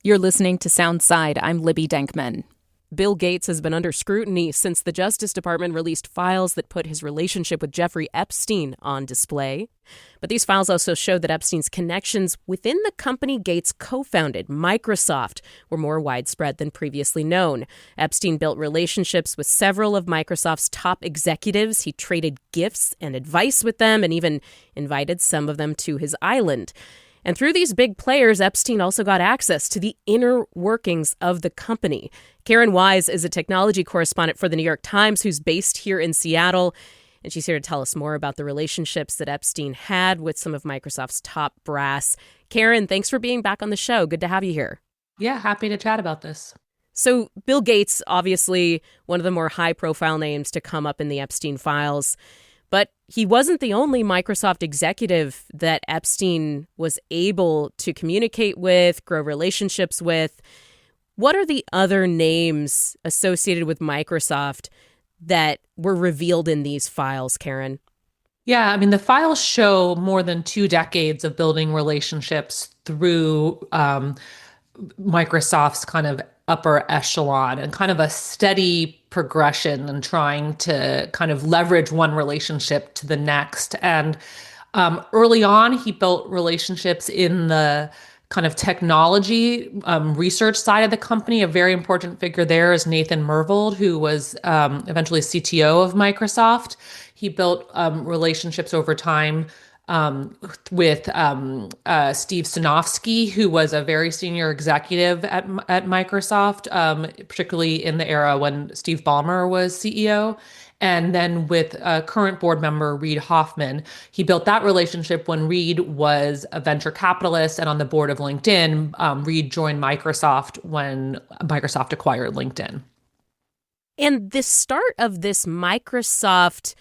You're listening to Soundside. I'm Libby Denkman. Bill Gates has been under scrutiny since the Justice Department released files that put his relationship with Jeffrey Epstein on display. But these files also showed that Epstein's connections within the company Gates co-founded, Microsoft, were more widespread than previously known. Epstein built relationships with several of Microsoft's top executives. He traded gifts and advice with them and even invited some of them to his island. And through these big players, Epstein also got access to the inner workings of the company. Karen Weise is a technology correspondent for the New York Times who's based here in Seattle. And she's here to tell us more about the relationships that Epstein had with some of Microsoft's top brass. Karen, thanks for being back on the show. Good to have you here. Yeah, happy to chat about this. So Bill Gates, obviously one of the more high-profile names to come up in the Epstein files. But he wasn't the only Microsoft executive that Epstein was able to communicate with, grow relationships with. What are the other names associated with Microsoft that were revealed in these files, Karen? Yeah, I mean, the files show more than 2 decades of building relationships through Microsoft's kind of upper echelon and kind of a steady progression and trying to kind of leverage one relationship to the next. And early on, he built relationships in the kind of technology research side of the company. A very important figure there is Nathan Myhrvold, who was eventually CTO of Microsoft. He built relationships over time with Steve Sinofsky, who was a very senior executive at Microsoft, particularly in the era when Steve Ballmer was CEO. And then with current board member Reid Hoffman, he built that relationship when Reid was a venture capitalist and on the board of LinkedIn. Reid joined Microsoft when Microsoft acquired LinkedIn. And the start of this Microsoft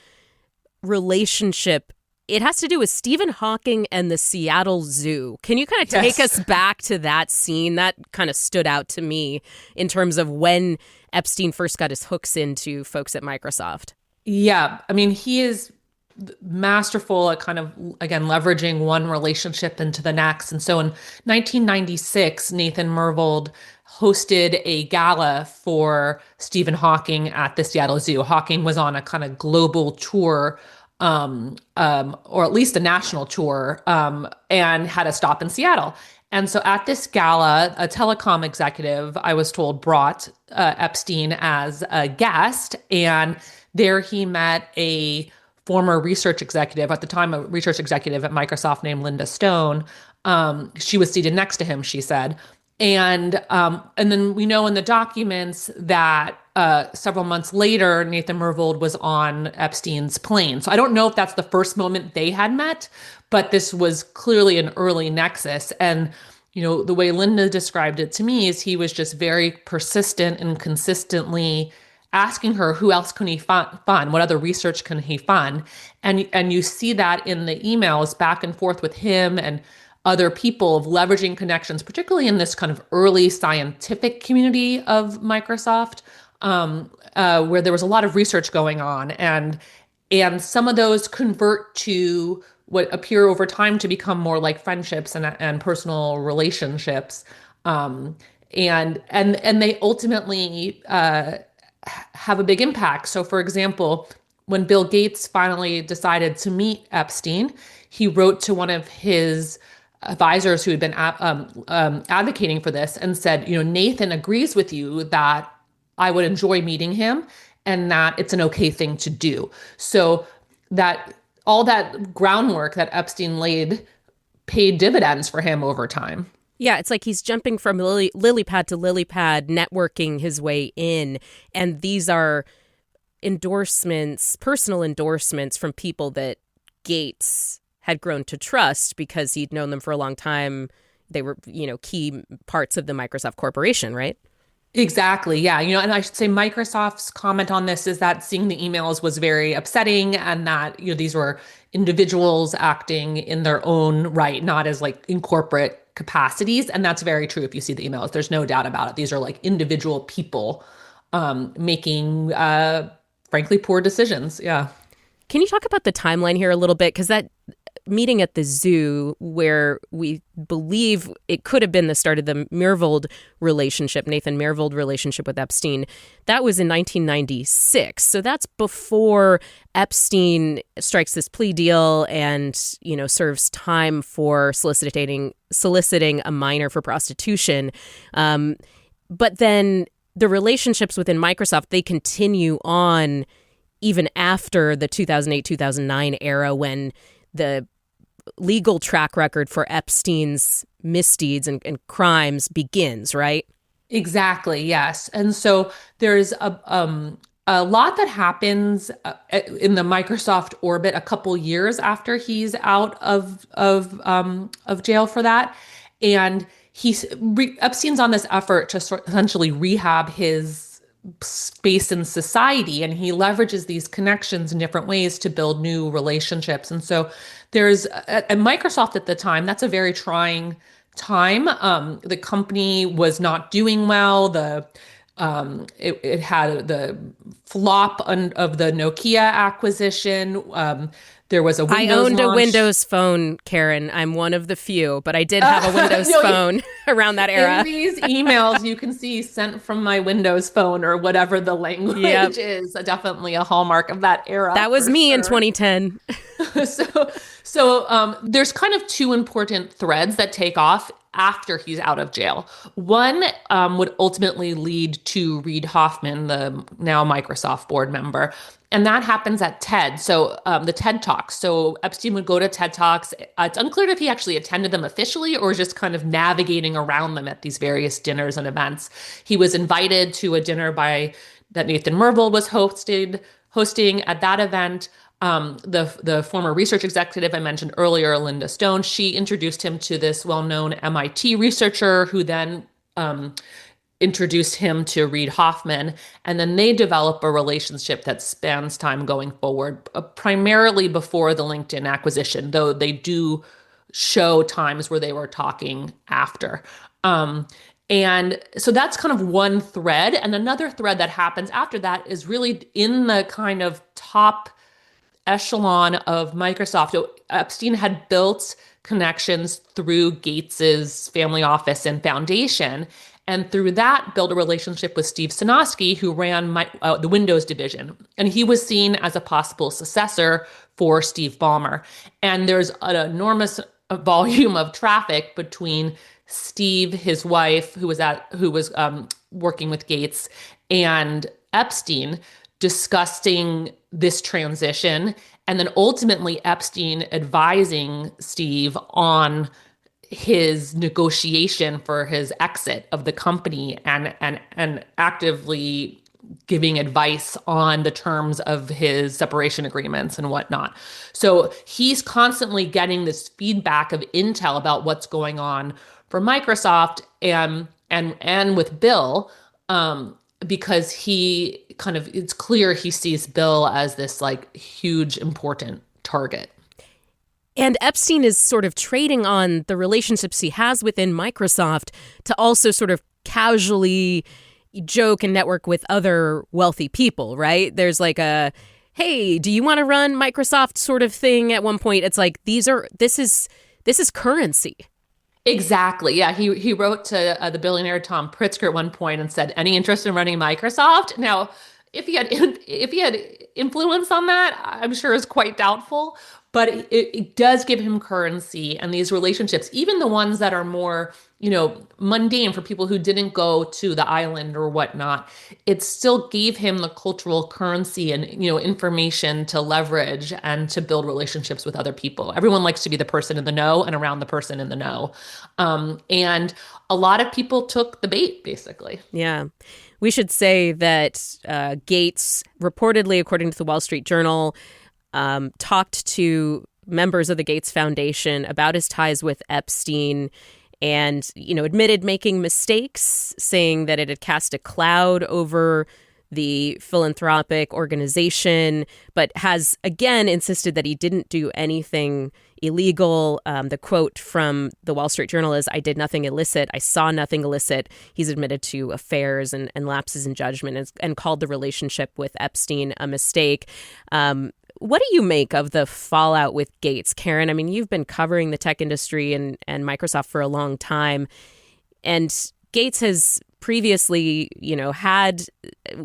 relationship, it has to do with Stephen Hawking and the Seattle Zoo. Can you kind of take us back to that scene? That kind of stood out to me in terms of when Epstein first got his hooks into folks at Microsoft. Yeah, I mean, he is masterful at kind of, again, leveraging one relationship into the next. And so in 1996, Nathan Myhrvold hosted a gala for Stephen Hawking at the Seattle Zoo. Hawking was on a kind of global tour, or at least a national tour, and had a stop in Seattle. And so at this gala, a telecom executive, I was told, brought Epstein as a guest. And there he met a former research executive, at the time a research executive at Microsoft named Linda Stone. She was seated next to him, she said. And then we know in the documents that several months later, Nathan Myhrvold was on Epstein's plane. So I don't know if that's the first moment they had met, but this was clearly an early nexus. And, you know, the way Linda described it to me is he was just very persistent and consistently asking her, who else can he fund? What other research can he fund? And you see that in the emails back and forth with him and other people of leveraging connections, particularly in this kind of early scientific community of Microsoft, where there was a lot of research going on. And some of those convert to what appear over time to become more like friendships and personal relationships. And they ultimately have a big impact. So for example, when Bill Gates finally decided to meet Epstein, he wrote to one of his advisors who had been advocating for this and said, you know, Nathan agrees with you that I would enjoy meeting him and that it's an okay thing to do. So that all that groundwork that Epstein laid paid dividends for him over time. Yeah, it's like he's jumping from lily pad to lily pad, networking his way in. And these are endorsements, personal endorsements from people that Gates had grown to trust because he'd known them for a long time. They were, you know, key parts of the Microsoft corporation, right? Exactly. Yeah. You know, and I should say Microsoft's comment on this is that seeing the emails was very upsetting and that, you know, these were individuals acting in their own right, not as like in corporate capacities. And that's very true if you see the emails. There's no doubt about it. These are like individual people making, frankly, poor decisions. Yeah. Can you talk about the timeline here a little bit? Because that meeting at the zoo where we believe it could have been the start of the Myhrvold relationship, Nathan Myhrvold relationship with Epstein. That was in 1996. So that's before Epstein strikes this plea deal and, serves time for soliciting a minor for prostitution. But then the relationships within Microsoft, they continue on even after the 2008-2009 era, when the legal track record for Epstein's misdeeds and crimes begins, right? Exactly, yes. And so there's a lot that happens in the Microsoft orbit a couple years after he's out of jail for that. And Epstein's on this effort to essentially rehab his space in society, and he leverages these connections in different ways to build new relationships. And so there's at Microsoft at the time, that's a very trying time. The company was not doing well. It had the flop of the Nokia acquisition. There was a Windows I owned launch. a Windows phone, Karen. I'm one of the few, but I did have a Windows phone around that era. In these emails, you can see sent from my Windows phone or whatever the language is. Definitely a hallmark of that era. That was me in 2010. So there's kind of two important threads that take off after he's out of jail. One would ultimately lead to Reid Hoffman, the now Microsoft board member. And that happens at TED. So the TED Talks. So Epstein would go to TED Talks. It's unclear if he actually attended them officially or just kind of navigating around them at these various dinners and events. He was invited to a dinner that Nathan Myhrvold was hosting at that event. The former research executive I mentioned earlier, Linda Stone, she introduced him to this well-known MIT researcher who then introduced him to Reid Hoffman. And then they develop a relationship that spans time going forward, primarily before the LinkedIn acquisition, though they do show times where they were talking after. And so that's kind of one thread. And another thread that happens after that is really in the kind of top echelon of Microsoft. So Epstein had built connections through Gates's family office and foundation, and through that built a relationship with Steve Sinofsky, who ran the Windows division. And he was seen as a possible successor for Steve Ballmer. And there's an enormous volume of traffic between Steve, his wife, who was working with Gates, and Epstein, discussing this transition, and then ultimately Epstein advising Steve on his negotiation for his exit of the company and actively giving advice on the terms of his separation agreements and whatnot. So he's constantly getting this feedback of intel about what's going on for Microsoft and with Bill, because it's clear he sees Bill as this like huge important target. And Epstein is sort of trading on the relationships he has within Microsoft to also sort of casually joke and network with other wealthy people, right? There's like a, hey, do you want to run Microsoft sort of thing at one point? It's like, this is currency. Exactly. Yeah. He wrote to the billionaire Tom Pritzker at one point and said, any interest in running Microsoft? Now, if he had influence on that, I'm sure is quite doubtful. But it does give him currency, and these relationships, even the ones that are more, mundane for people who didn't go to the island or whatnot, it still gave him the cultural currency and, information to leverage and to build relationships with other people. Everyone likes to be the person in the know and around the person in the know. And a lot of people took the bait, basically. Yeah. We should say that Gates reportedly, according to the Wall Street Journal, talked to members of the Gates Foundation about his ties with Epstein and, admitted making mistakes, saying that it had cast a cloud over the philanthropic organization, but has again insisted that he didn't do anything illegal. The quote from the Wall Street Journal is, "I did nothing illicit. I saw nothing illicit." He's admitted to affairs and lapses in judgment and called the relationship with Epstein a mistake. What do you make of the fallout with Gates, Karen? I mean, you've been covering the tech industry and Microsoft for a long time, and Gates has previously,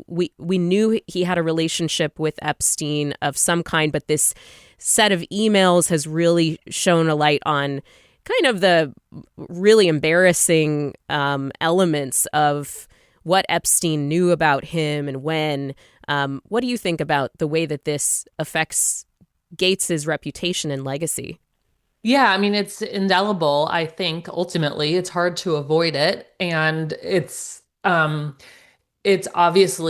we knew he had a relationship with Epstein of some kind, but this set of emails has really shone a light on kind of the really embarrassing elements of what Epstein knew about him and when. What do you think about the way that this affects Gates's reputation and legacy? Yeah, I mean, it's indelible, I think, ultimately. It's hard to avoid it. And it's obviously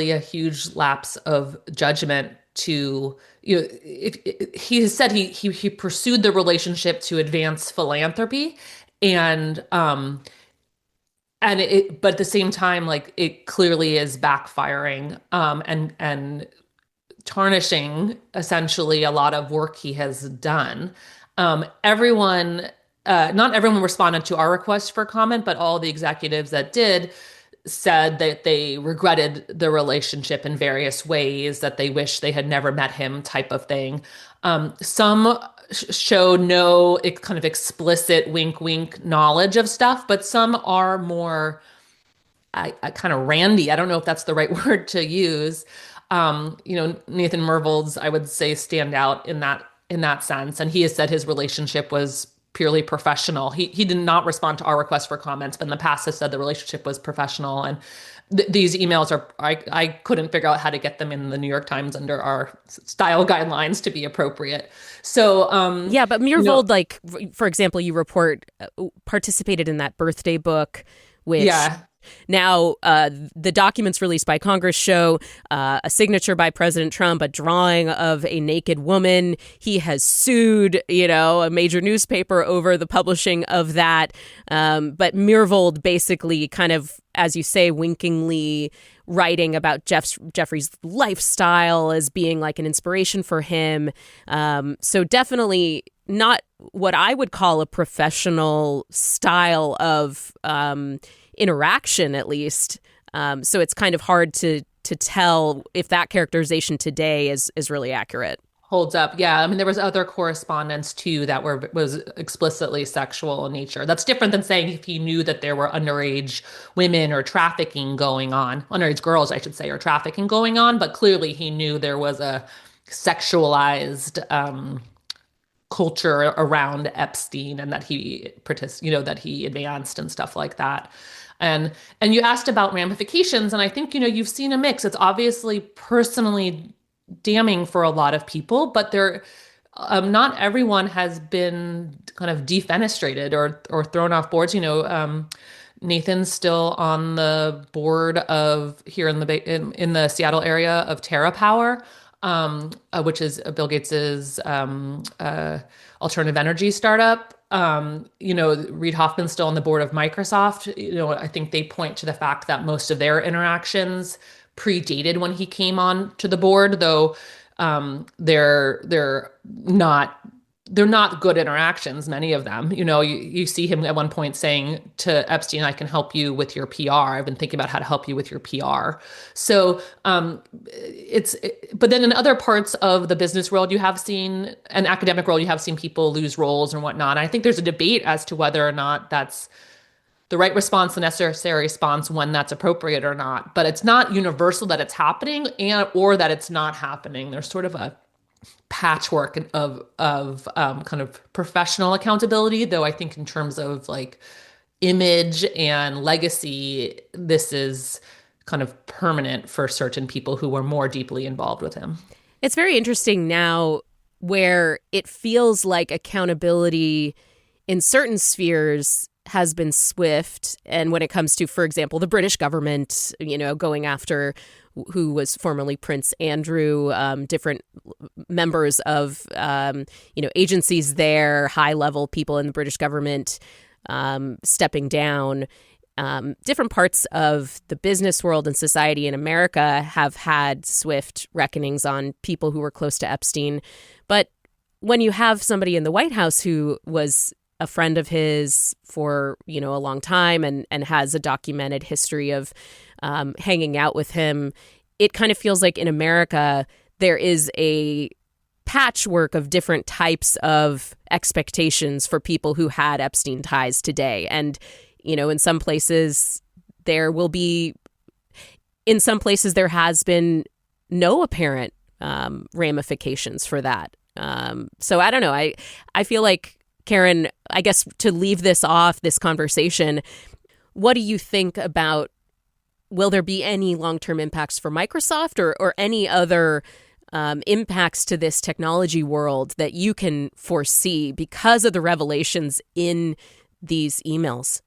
a huge lapse of judgment to, he has said he pursued the relationship to advance philanthropy, and but at the same time, like, it clearly is backfiring, and tarnishing essentially a lot of work he has done. Not everyone responded to our request for comment, but all the executives that did said that they regretted the relationship in various ways, that they wish they had never met him, type of thing. Some showed no kind of explicit wink wink knowledge of stuff, but some are more I kind of randy. I don't know if that's the right word to use. Nathan Myhrvold's, I would say, stand out in that sense. And he has said his relationship was purely professional. He did not respond to our request for comments, but in the past has said the relationship was professional. And these emails I couldn't figure out how to get them in the New York Times under our style guidelines to be appropriate. So, yeah, but Myhrvold, like, for example, you report participated in that birthday book, which... Yeah. Now, the documents released by Congress show a signature by President Trump, a drawing of a naked woman. He has sued, a major newspaper over the publishing of that. But Myhrvold basically kind of, as you say, winkingly writing about Jeffrey's lifestyle as being like an inspiration for him. So definitely not what I would call a professional style of interaction, at least. So it's kind of hard to tell if that characterization today is really accurate. Holds up. Yeah. I mean, there was other correspondence too that was explicitly sexual in nature. That's different than saying if he knew that there were underage women or trafficking going on, underage girls, I should say, or trafficking going on. But clearly he knew there was a sexualized culture around Epstein, and that he that he advanced and stuff like that. And you asked about ramifications, and I think, you've seen a mix. It's obviously personally damning for a lot of people, but not everyone has been kind of defenestrated or thrown off boards. Nathan's still on the board of here in the Seattle area of TerraPower, which is Bill Gates's alternative energy startup. Reid Hoffman's still on the board of Microsoft. I think they point to the fact that most of their interactions predated when he came on to the board, though they're not good interactions, many of them. You see him at one point saying to Epstein, "I can help you with your PR. I've been thinking about how to help you with your PR." So but then in other parts of the business world, you have seen an academic world, you have seen people lose roles and whatnot. And I think there's a debate as to whether or not that's the right response, the necessary response, when that's appropriate or not. But it's not universal that it's happening or that it's not happening. There's sort of a patchwork of kind of professional accountability, though I think in terms of like image and legacy, this is kind of permanent for certain people who were more deeply involved with him. It's very interesting now where it feels like accountability in certain spheres has been swift. And when it comes to, for example, the British government, going after who was formerly Prince Andrew, different members of, agencies there, high-level people in the British government stepping down. Different parts of the business world and society in America have had swift reckonings on people who were close to Epstein. But when you have somebody in the White House who was a friend of his for, a long time and has a documented history of hanging out with him, it kind of feels like in America there is a patchwork of different types of expectations for people who had Epstein ties today. And, in some places there has been no apparent ramifications for that. So I don't know. I feel like, Karen, I guess to leave this conversation, what do you think about, will there be any long-term impacts for Microsoft or any other impacts to this technology world that you can foresee because of the revelations in these emails?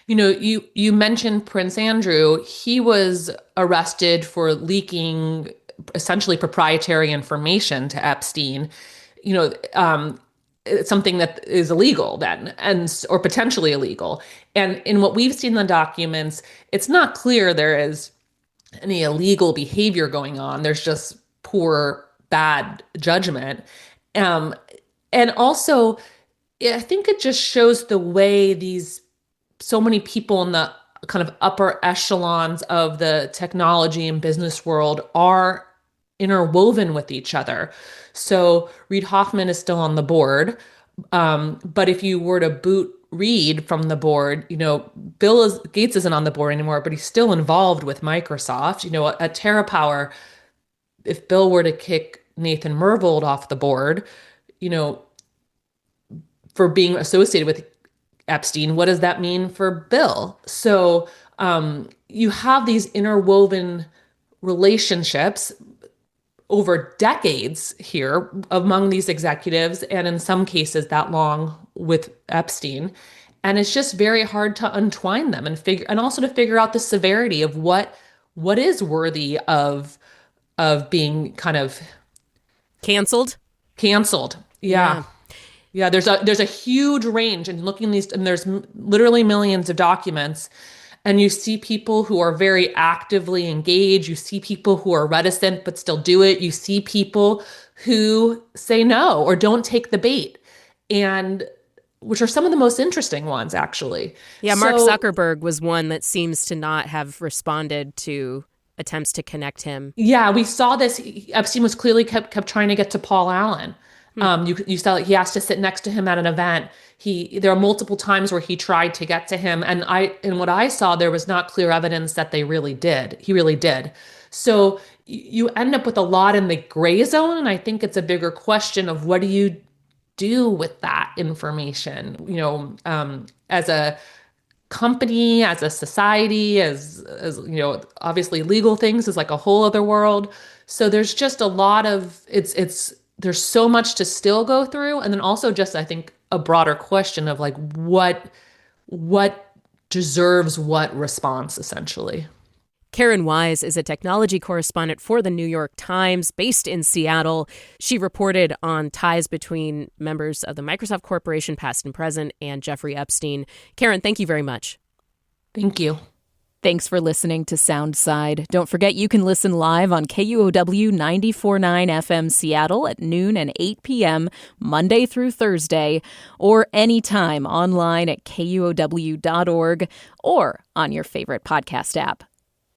You mentioned Prince Andrew. He was arrested for leaking essentially proprietary information to Epstein. It's something that is illegal then, or potentially illegal. And in what we've seen in the documents, it's not clear there is any illegal behavior going on. There's just poor, bad judgment. And also, I think it just shows the way so many people in the kind of upper echelons of the technology and business world are interwoven with each other. So Reid Hoffman is still on the board. But if you were to boot Reid from the board, Gates isn't on the board anymore, but he's still involved with Microsoft. At TerraPower, if Bill were to kick Nathan Myhrvold off the board, for being associated with Epstein, what does that mean for Bill? So you have these interwoven relationships over decades here among these executives, and in some cases that long with Epstein. And it's just very hard to untwine them and also to figure out the severity of what is worthy of being kind of canceled. Yeah. Yeah, there's a huge range, and looking at these, and there's literally millions of documents, and you see people who are very actively engaged. You see people who are reticent but still do it. You see people who say no or don't take the bait, and which are some of the most interesting ones, actually. Yeah, Mark Zuckerberg was one that seems to not have responded to attempts to connect him. Yeah, we saw this. Epstein was clearly kept trying to get to Paul Allen. You saw he asked to sit next to him at an event. There are multiple times where he tried to get to him, and what I saw, there was not clear evidence that they really did. He really did. So you end up with a lot in the gray zone, and I think it's a bigger question of what do you do with that information? As a company, as a society, as obviously legal things is like a whole other world. So there's just a lot of there's so much to still go through. And then also just, I think, a broader question of like, what deserves what response, essentially. Karen Weise is a technology correspondent for the New York Times based in Seattle. She reported on ties between members of the Microsoft Corporation, past and present, and Jeffrey Epstein. Karen, thank you very much. Thank you. Thanks for listening to Soundside. Don't forget you can listen live on KUOW 94.9 FM Seattle at noon and 8 p.m. Monday through Thursday, or anytime online at KUOW.org or on your favorite podcast app.